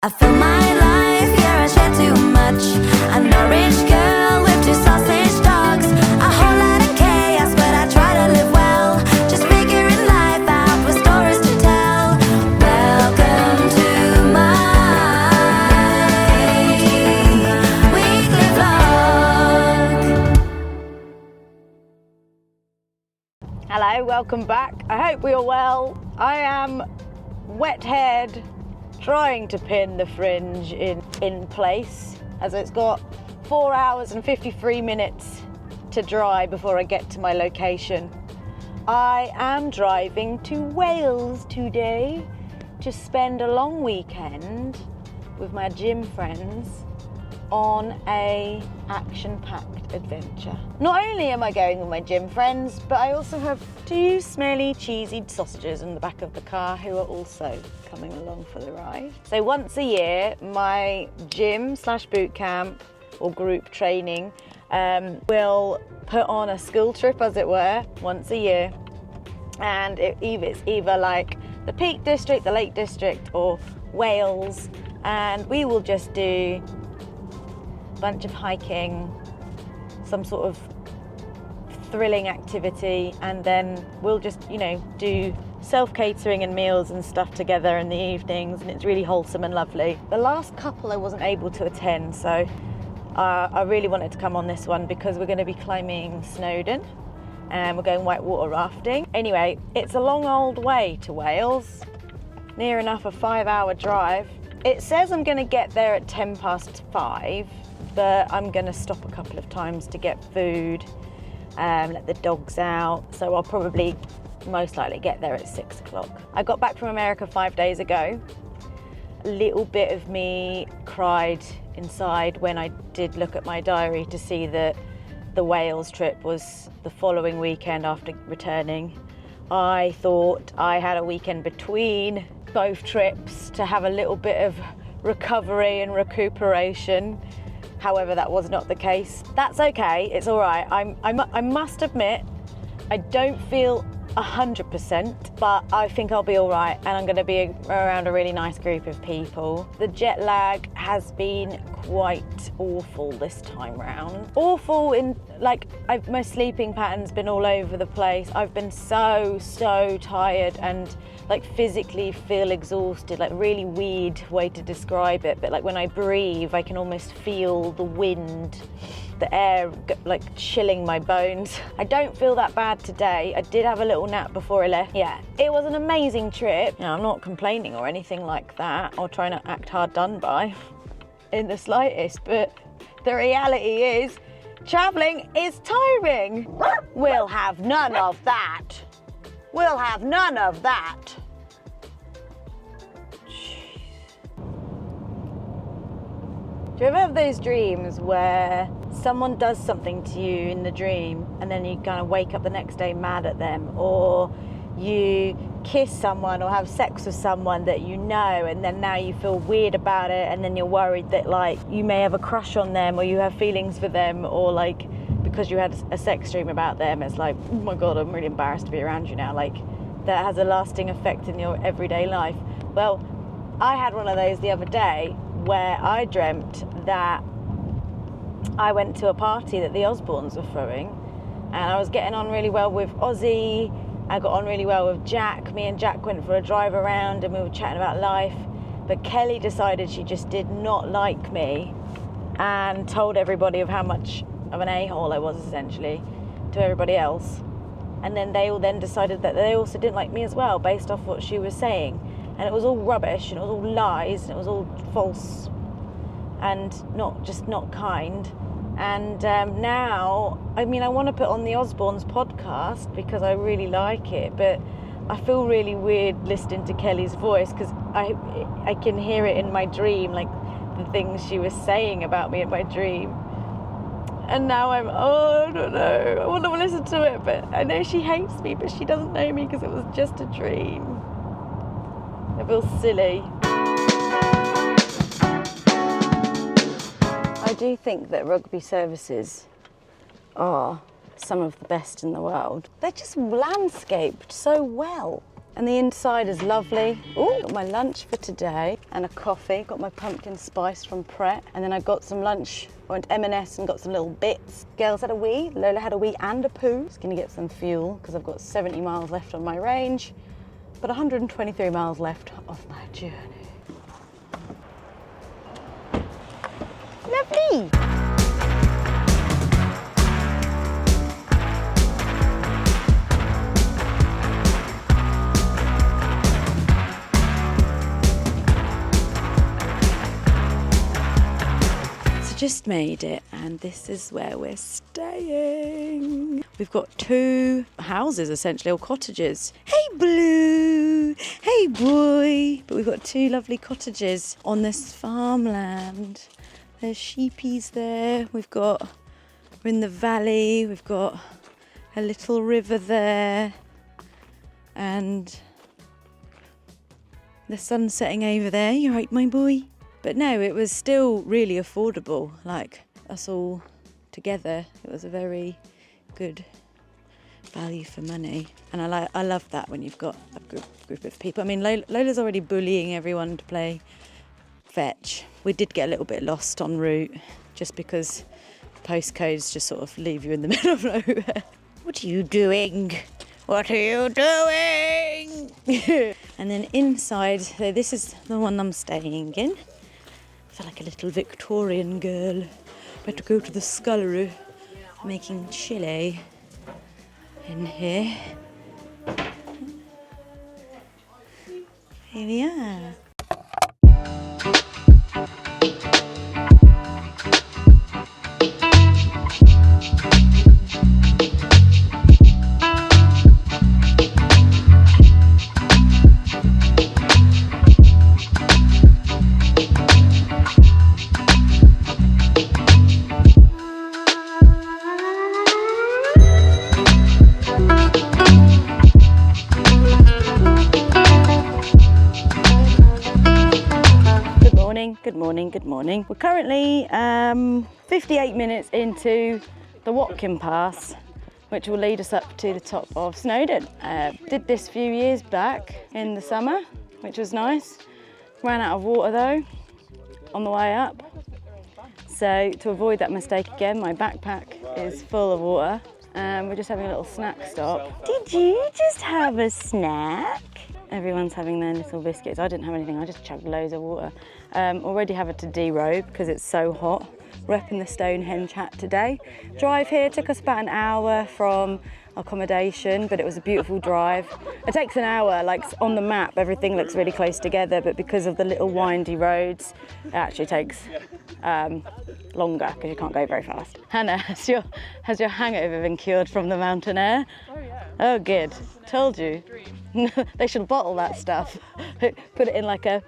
I fill my life, yeah, I share too much. A Norwich girl with 2 sausage dogs. A whole lot of chaos, but I try to live well. Just figuring life out with stories to tell. Welcome to my weekly vlog. Hello, welcome back. I hope you're well. I am wet-haired, trying to pin the fringe in place, as it's got 4 hours and 53 minutes to dry before I get to my location. I am driving to Wales today to spend a long weekend with my gym friends on a action-packed adventure. Not only am I going with my gym friends, but I also have 2 smelly, cheesy sausages in the back of the car who are also coming along for the ride. So once a year, my gym/boot camp or group training will put on a school trip, as it were, once a year. And it's either like the Peak District, the Lake District, or Wales. And we will just do bunch of hiking, some sort of thrilling activity, and then we'll just, do self-catering and meals and stuff together in the evenings, and it's really wholesome and lovely. The last couple I wasn't able to attend, so I really wanted to come on this one because we're going to be climbing Snowdon and we're going whitewater rafting. Anyway, it's a long old way to Wales, near enough a 5-hour drive. It says I'm going to get there at 5:10, but I'm gonna stop a couple of times to get food, let the dogs out. So I'll probably most likely get there at 6 o'clock. I got back from America 5 days ago. A little bit of me cried inside when I did look at my diary to see that the Wales trip was the following weekend after returning. I thought I had a weekend between both trips to have a little bit of recovery and recuperation. However, that was not the case. That's okay, it's all right. I must admit, I don't feel 100%, but I think I'll be all right, and I'm gonna be around a really nice group of people. The jet lag has been quite awful this time round. Awful in, my sleeping pattern's been all over the place. I've been so tired and physically feel exhausted, really weird way to describe it, but when I breathe, I can almost feel the wind, the air chilling my bones. I don't feel that bad today. I did have a little nap before I left. Yeah, it was an amazing trip. I'm not complaining or anything like that, or trying to act hard done by in the slightest, but the reality is, traveling is tiring. We'll have none of that. We'll have none of that. Do you ever have those dreams where someone does something to you in the dream and then you kind of wake up the next day mad at them, or you kiss someone or have sex with someone that you know, and then now you feel weird about it, and then you're worried that you may have a crush on them, or you have feelings for them, or because you had a sex dream about them, it's oh my God, I'm really embarrassed to be around you now. That has a lasting effect in your everyday life. Well, I had one of those the other day where I dreamt that I went to a party that the Osbournes were throwing, and I was getting on really well with Ozzy. I got on really well with Jack. Me and Jack went for a drive around and we were chatting about life, but Kelly decided she just did not like me and told everybody of how much of an a-hole I was, essentially, to everybody else. And then they all decided that they also didn't like me as well, based off what she was saying. And it was all rubbish, and it was all lies, and it was all false, and not kind. And now, I want to put on the Osbournes podcast because I really like it, but I feel really weird listening to Kelly's voice because I can hear it in my dream, the things she was saying about me in my dream. And now I don't know, I want to listen to it, but I know she hates me, but she doesn't know me because it was just a dream. I feel silly. I do think that rugby services are some of the best in the world. They're just landscaped so well. And the inside is lovely. Oh, got my lunch for today and a coffee. Got my pumpkin spice from Pret. And then I got some lunch, went M&S and got some little bits. Girls had a wee, Lola had a wee and a poo. Just gonna get some fuel because I've got 70 miles left on my range, but 123 miles left of my journey. Lovely. Just made it, and this is where we're staying. We've got 2 houses essentially, or cottages. Hey Blue, hey boy. But we've got 2 lovely cottages on this farmland. There's sheepies there. We're in the valley. We've got a little river there, and the sun's setting over there. You right, my boy? But no, it was still really affordable, like us all together. It was a very good value for money. And I love that when you've got a group of people. I mean, Lola's already bullying everyone to play fetch. We did get a little bit lost en route just because postcodes just sort of leave you in the middle of nowhere. What are you doing? What are you doing? And then inside, so this is the one I'm staying in. I feel like a little Victorian girl. Better go to the scullery. Making chili in here. Here we are. Good morning. We're currently 58 minutes into the Watkin Pass, which will lead us up to the top of Snowdon. Did this a few years back in the summer, which was nice. Ran out of water though on the way up. So to avoid that mistake again, my backpack is full of water. We're just having a little snack stop. Did you just have a snack? Everyone's having their little biscuits. I didn't have anything, I just chugged loads of water. Already having to derobe because it's so hot. We're up in the Stonehenge hat today. Drive here took us about an hour from accommodation, but it was a beautiful drive. It takes an hour, like on the map, everything looks really close together, but because of the little windy roads, it actually takes longer because you can't go very fast. Hannah, has your hangover been cured from the mountain air? Oh yeah. Oh good, told you. They should bottle that stuff. Put it in like a,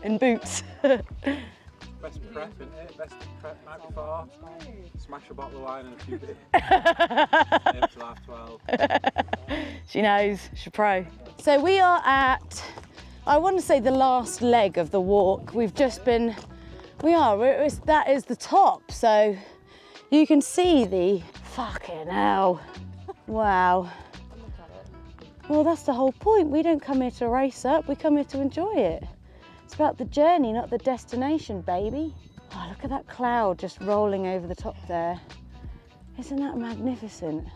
in boots. Best prep, isn't it? Best prep night before. Smash a bottle of wine and a few beers. Till half 12. She knows, she's pro. So we are at, I want to say the last leg of the walk. We've just been, that is the top. So you can see the, fucking hell. Wow. Well, that's the whole point. We don't come here to race up, we come here to enjoy it. It's about the journey, not the destination, baby. Oh, look at that cloud just rolling over the top there. Isn't that magnificent?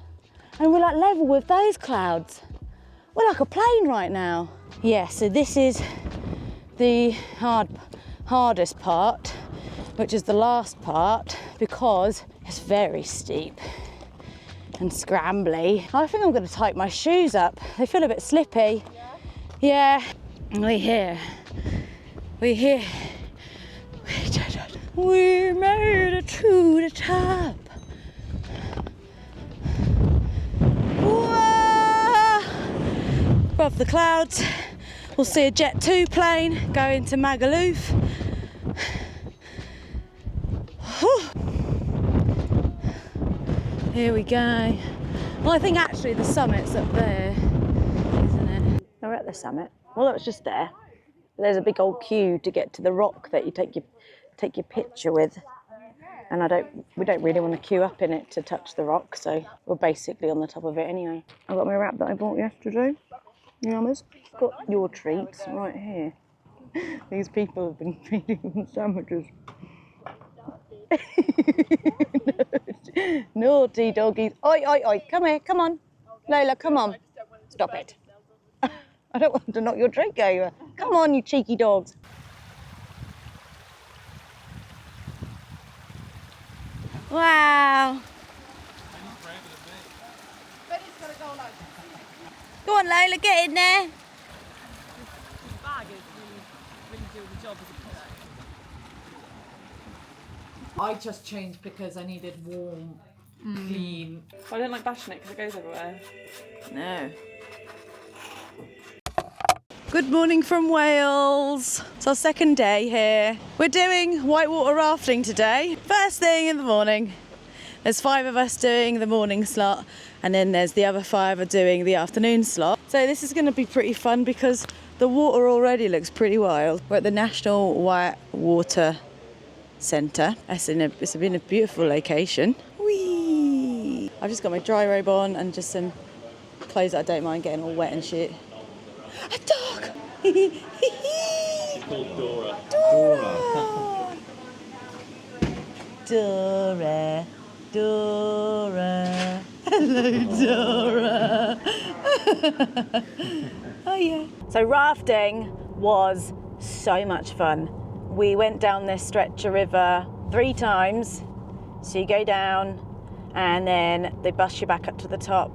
And we're like level with those clouds. We're like a plane right now. Yeah, so this is the hardest part, which is the last part, because it's very steep and scrambly. I think I'm going to tighten my shoes up. They feel a bit slippy. Yeah. We're here. We made it to the top. Whoa! Above the clouds, we'll see a Jet 2 plane going to Magaluf. Here we go. Well, I think actually the summit's up there, isn't it? We're at the summit. Well, it was just there. There's a big old queue to get to the rock that you take your picture with. and we don't really want to queue up in it to touch the rock, so we're basically on the top of it anyway. I've got my wrap that I bought yesterday. Yummies. I've got your treats right here. These people have been feeding them sandwiches. Naughty doggies. Oi, oi, oi, come here, come on. Lola, come on. Stop it. I don't want to knock your drink over. Come on, you cheeky dogs. Wow. Go on, Lola, get in there. I just changed because I needed warm, clean. I don't like bashing it because it goes everywhere. No. Good morning from Wales. It's our second day here. We're doing whitewater rafting today. First thing in the morning. There's 5 of us doing the morning slot, and then there's the other 5 are doing the afternoon slot. So this is going to be pretty fun because the water already looks pretty wild. We're at the National Whitewater Centre. It's been a beautiful location. Whee! I've just got my dry robe on and just some clothes that I don't mind getting all wet and shit. A dog! She's called Dora. Dora. Dora. Hello, Dora. Oh, yeah. So rafting was so much fun. We went down this stretch of river 3 times. So you go down and then they bus you back up to the top.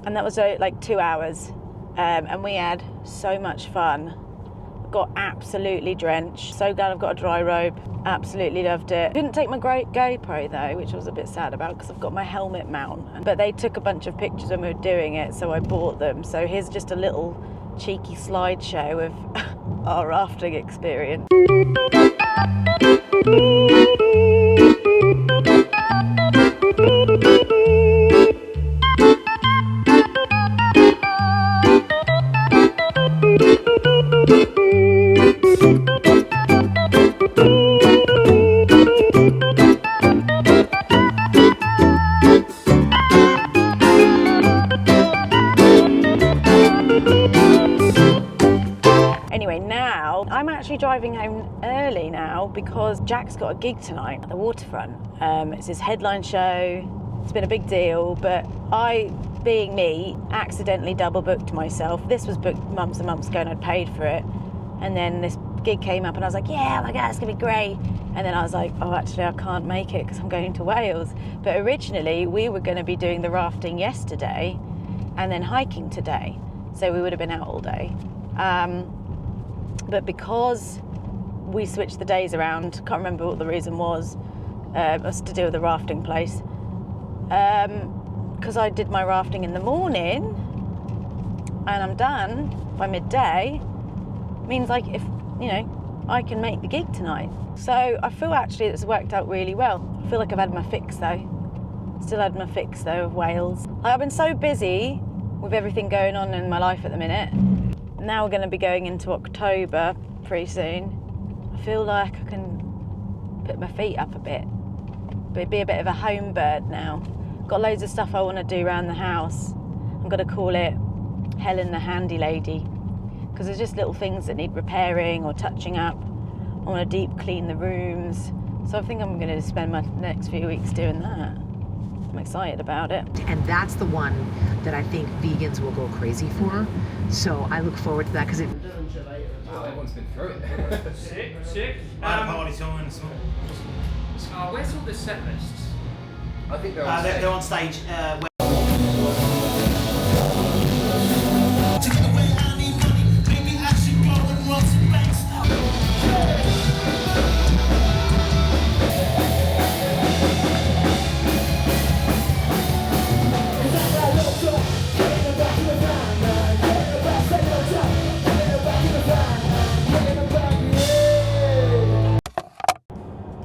And that was like 2 hours. And we had so much fun. Got absolutely drenched. So glad I've got a dry robe. Absolutely loved it. Didn't take my great GoPro though, which I was a bit sad about because I've got my helmet mount. But they took a bunch of pictures when we were doing it, so I bought them. So here's just a little cheeky slideshow of our rafting experience. Anyway, now I'm actually driving home early now because Jack's got a gig tonight at the waterfront. It's his headline show. It's been a big deal, but I, being me, accidentally double booked myself. This was booked months and months ago and I'd paid for it. And then this gig came up and I was like, yeah, oh my God, it's gonna be great. And then I was like, oh, actually I can't make it because I'm going to Wales. But originally we were gonna be doing the rafting yesterday and then hiking today. So we would have been out all day. But because we switched the days around, can't remember what the reason was, it was to do with the rafting place. Because I did my rafting in the morning and I'm done by midday, means like if, you know, I can make the gig tonight. So I feel actually it's worked out really well. I feel like I've had my fix though. Still had my fix though of Wales. I've been so busy with everything going on in my life at the minute. Now we're going to be going into October pretty soon. I feel like I can put my feet up a bit, but be a bit of a home bird now. Got loads of stuff I want to do around the house. I'm going to call it Helen the Handy Lady, because there's just little things that need repairing or touching up. I want to deep clean the rooms, so I think I'm going to spend my next few weeks doing that. I'm excited about it. And that's the one that I think vegans will go crazy for. So I look forward to that because it. Wow, everyone's been through it. Sick. Party's on. Where's all the set lists? I think they're on stage. They're on stage.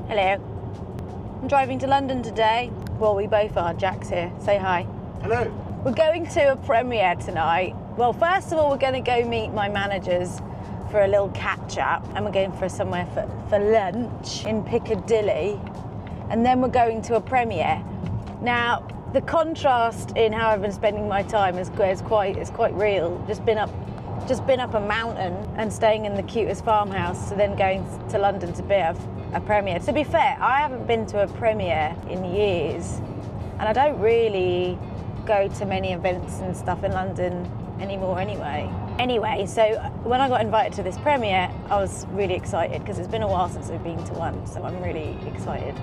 Hello. I'm driving to London today. Well, we both are. Jack's here. Say hi. Hello. We're going to a premiere tonight. Well, first of all, we're going to go meet my managers for a little catch-up, and we're going for somewhere for lunch in Piccadilly. and then we're going to a premiere. Now, the contrast in how I've been spending my time is quite real. Just been up a mountain and staying in the cutest farmhouse, to then going to London to be at a premiere. To be fair, I haven't been to a premiere in years, and I don't really go to many events and stuff in London anymore anyway. So when I got invited to this premiere, I was really excited because it's been a while since I've been to one, so I'm really excited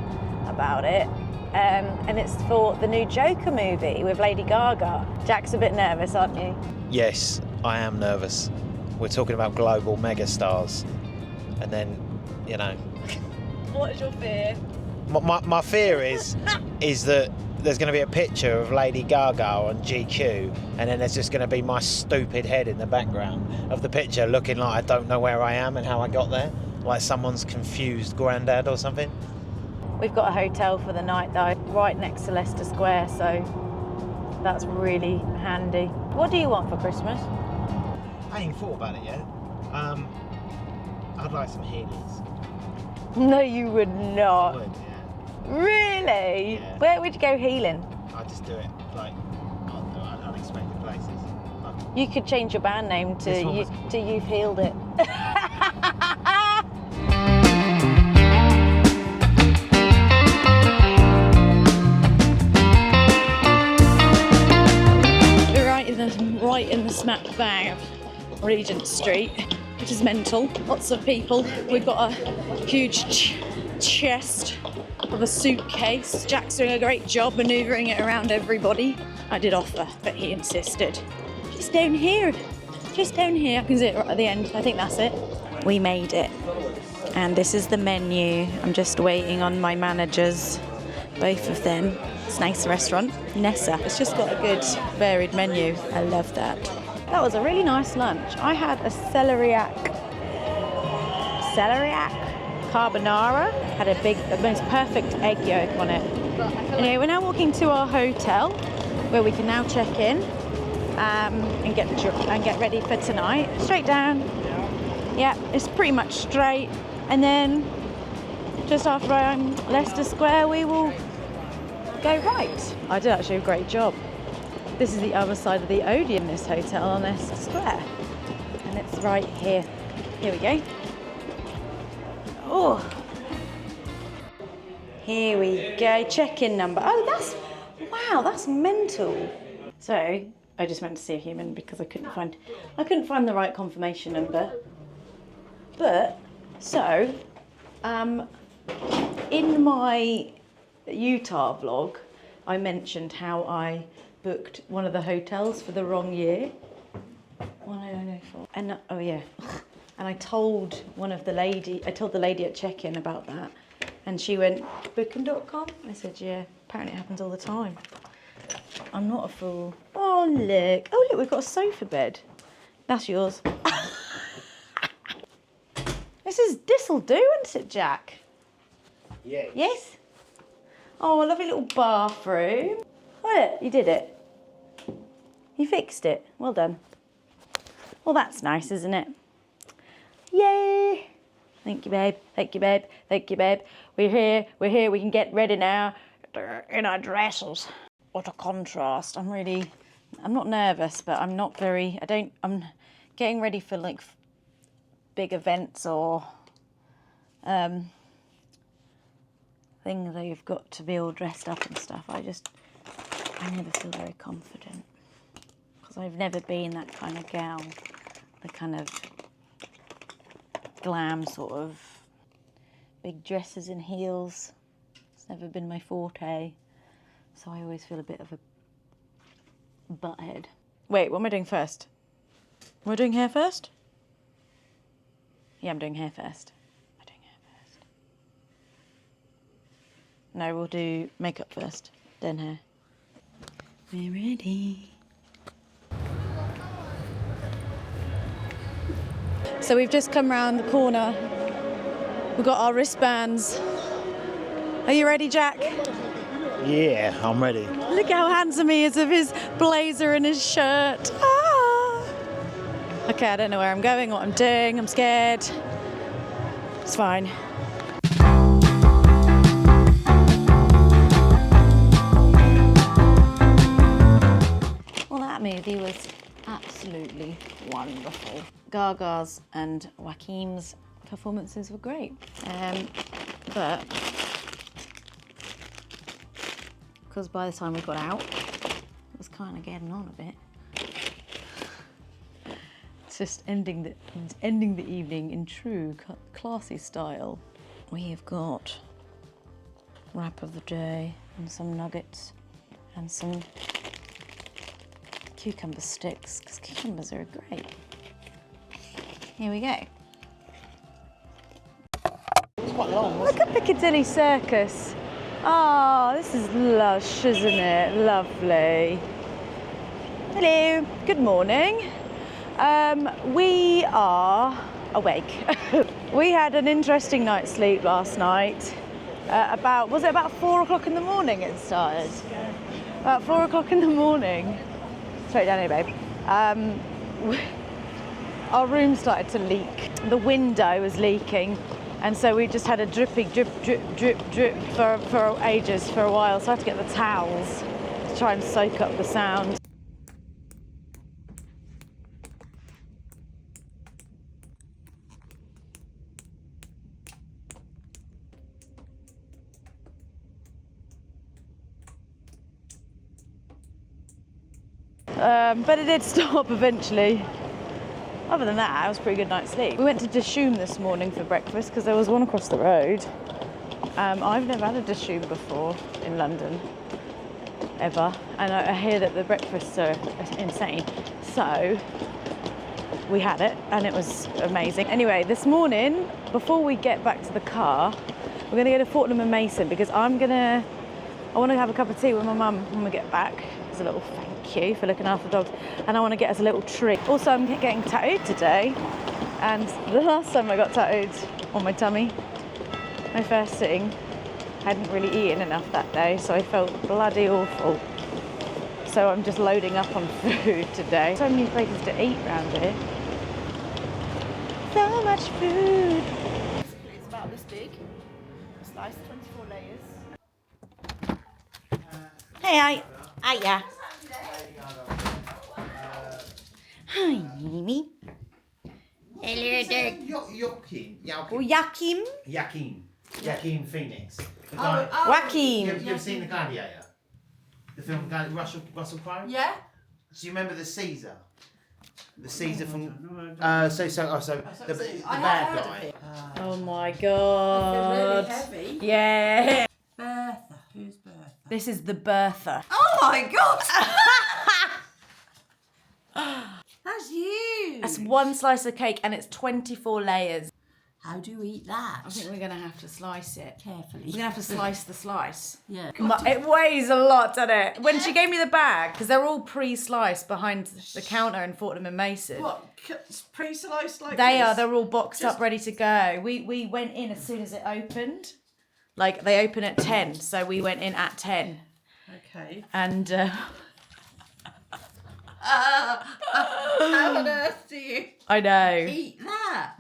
about it. And it's for the new Joker movie with Lady Gaga. Jack's a bit nervous, aren't you? Yes, I am nervous. We're talking about global megastars, and then, you know. What is your fear? My fear is that there's going to be a picture of Lady Gaga on GQ, and then there's just going to be my stupid head in the background of the picture, looking like I don't know where I am and how I got there, like someone's confused granddad or something. We've got a hotel for the night though, right next to Leicester Square, so that's really handy. What do you want for Christmas? I ain't thought about it yet. I'd like some Heelys. No, you would not. I would, yeah. Really? Yeah. Where would you go healing? I'd just do it, like, unexpected places. You could change your band name to This one was- You've Healed It. We're right in the smack bang of Regent Street, which is mental. Lots of people. We've got a huge chest of a suitcase. Jack's doing a great job manoeuvring it around everybody. I did offer, but he insisted. Just down here. I can see it right at the end. I think that's it. We made it. And this is the menu. I'm just waiting on my managers, both of them. It's a nice restaurant, Nessa. It's just got a good varied menu. I love that. That was a really nice lunch. I had a celeriac carbonara. Had the most perfect egg yolk on it. Anyway, we're now walking to our hotel, where we can now check in and get ready for tonight. Straight down. Yeah, it's pretty much straight. And then just after I'm Leicester Square, we will go right. I did actually a great job. This is the other side of the Odeon, this hotel on Leicester Square. And it's right here. Here we go. Oh. Here we go. Check-in number. Oh, that's mental. So I just went to see a human because I couldn't find the right confirmation number. But so in my Utah vlog, I mentioned how I booked one of the hotels for the wrong year. 1004. And oh yeah. And I told the lady at check-in about that, and she went, booking.com? I said, yeah, apparently it happens all the time. I'm not a fool. Oh look, we've got a sofa bed. That's yours. This'll do, isn't it, Jack? Yes. Yes? Oh, a lovely little bathroom. Oh, you did it. You fixed it. Well done. Well, that's nice, isn't it? Yay! Thank you, babe. Thank you, babe. Thank you, babe. We're here. We can get ready now in our dresses. What a contrast. I'm not nervous, but I'm getting ready for like big events or things that you've got to be all dressed up and stuff. I never feel very confident because I've never been that kind of gal, the kind of glam sort of big dresses and heels. It's never been my forte, so I always feel a bit of a butthead. Wait, what am I doing first? Am I doing hair first? Yeah, I'm doing hair first. No, we'll do makeup first, then hair. We're ready. So we've just come round the corner. We've got our wristbands. Are you ready, Jack? Yeah, I'm ready. Look how handsome he is with his blazer and his shirt. Ah! Okay, I don't know where I'm going, what I'm doing. I'm scared. It's fine. Lady was absolutely wonderful. Gaga's and Joaquim's performances were great. But because by the time we got out, it was kind of getting on a bit. It's just ending the evening in true classy style. We have got wrap of the day and some nuggets and some cucumber sticks, because cucumbers are great. Here we go. It's quite long. Look at Piccadilly Circus. Oh, this is lush, isn't it? Lovely. Hello, good morning. We are awake. We had an interesting night's sleep last night. Was it about 4 o'clock in the morning it started? About 4 o'clock in the morning. Straight down here, babe. Our room started to leak. The window was leaking, and so we just had a dripping drip, drip, drip, drip for ages, for a while. So I had to get the towels to try and soak up the sound. But it did stop eventually. Other than that, it was a pretty good night's sleep. We went to Dishoom this morning for breakfast because there was one across the road. I've never had a Dishoom before in London, ever. And I hear that the breakfasts are insane. So we had it and it was amazing. Anyway, this morning, before we get back to the car, we're going to go to Fortnum and Mason because I want to have a cup of tea with my mum when we get back. As a little thank you for looking after the dogs, and I want to get us a little treat. Also, I'm getting tattooed today, and the last time I got tattooed on my tummy, my first sitting, I hadn't really eaten enough that day, so I felt bloody awful. So I'm just loading up on food today. So many places to eat around here. So much food. It's about this big. Sliced 24 layers. Hey, hiya. Hi, Mimi. Hello, Joachim. Joaquin Phoenix. Joaquin. You ever seen The Gladiator? The film Russell Crowe? Yeah. Do you remember the Caesar? The Caesar from. The bad guy. Oh my god. It's really heavy. Yeah. Bertha. Who's Bertha? This is the Bertha. Oh my god! That's huge. That's one slice of cake and it's 24 layers. How do you eat that? I think we're going to have to slice it. Carefully. We're going to have to slice the slice. Yeah. It weighs a lot, doesn't it? When she gave me the bag, because they're all pre-sliced behind the counter in Fortnum and Mason. What? Pre-sliced like They this? are. They're all boxed up, ready to go. We went in as soon as it opened. Like, they open at 10, so we went in at 10. Okay. And... How on earth do you I know. eat that?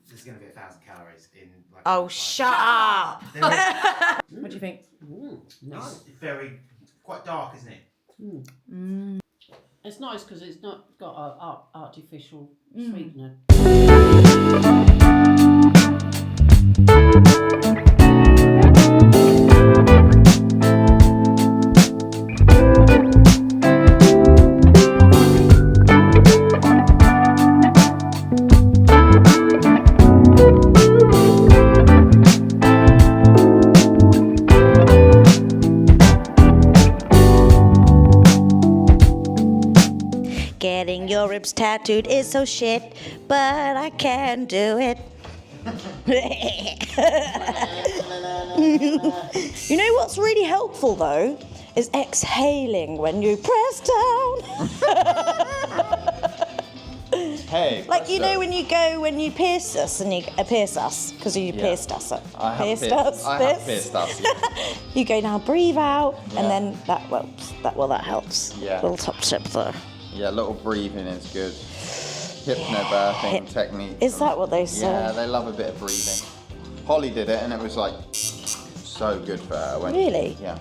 There's going to be 1,000 calories in. Like, Oh, shut up! What do you think? It's very quite dark, isn't it? It's nice because it's not got an artificial sweetener. Getting your ribs tattooed is so shit, but I can do it. You know what's really helpful though? Is exhaling when you press down. Hey. Like, you know, when you pierce us and you pierce us, because you pierced us. I have pierced pierced us. Yeah. You go now, breathe out, and then that helps. Yeah. Little top tip there. Yeah, a little breathing is good. Hypnobirthing technique. Is that what they say? Yeah, they love a bit of breathing. Holly did it, and it was like so good for her. Really? Yeah.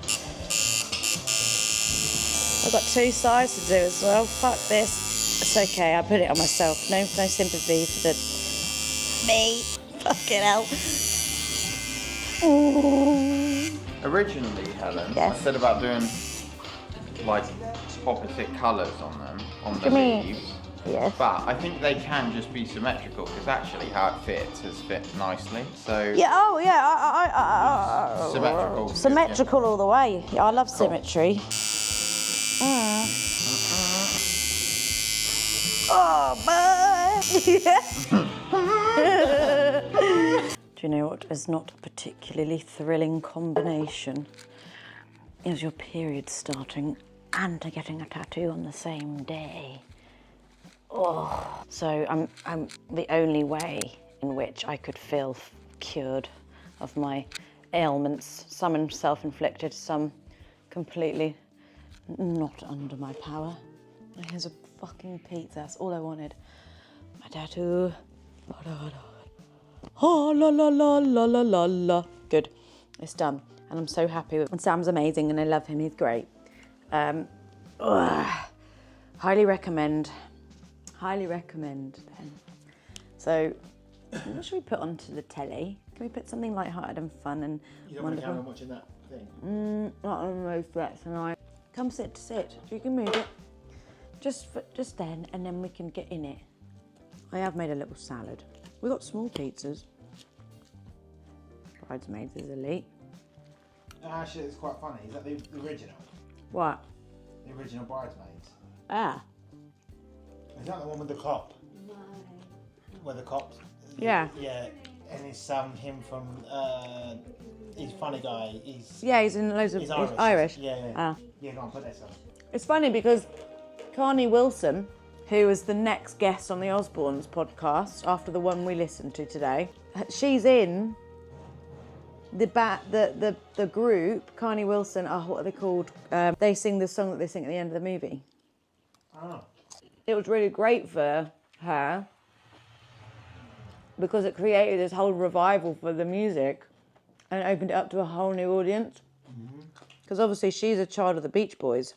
I've got 2 sides to do as well. Fuck this. It's okay, I put it on myself. No sympathy for me. Fucking hell. Originally, Helen, Yes. I said about doing like opposite colours on them, on the Come here. leaves. Yes. But I think they can just be symmetrical because actually how it fits has fit nicely. So Yeah, oh yeah, symmetrical. Symmetrical all the way. Yeah, I love symmetry. Oh, man. Do you know what is not a particularly thrilling combination? Is your period starting and getting a tattoo on the same day. Oh, so I'm the only way in which I could feel cured of my ailments. Some self-inflicted, some completely not under my power. And here's a fucking pizza. That's all I wanted. My tattoo. Oh la la la la la la la. Good. It's done, and I'm so happy with. And Sam's amazing, and I love him. He's great. Highly recommend. Highly recommend then. So, what should we put onto the telly? Can we put something light-hearted and fun and wonderful? watching that thing. Not on those flats tonight. Come sit. You can move it. Just then, and then we can get in it. I have made a little salad. We got small pizzas. Bridesmaids is elite. Actually, it's quite funny. Is that the original? What? The original Bridesmaids? Ah. Is that the one with the cop? No. Where the cops? Yeah. Yeah, and it's him from, he's a funny guy. He's in loads of. He's Irish. Yeah. Ah. Yeah, go on, put this on. It's funny because Carney Wilson, who was the next guest on the Osbournes podcast after the one we listened to today, she's in the group. Carney Wilson, what are they called? They sing the song that they sing at the end of the movie. Oh. It was really great for her because it created this whole revival for the music and opened it up to a whole new audience. Because obviously she's a child of the Beach Boys.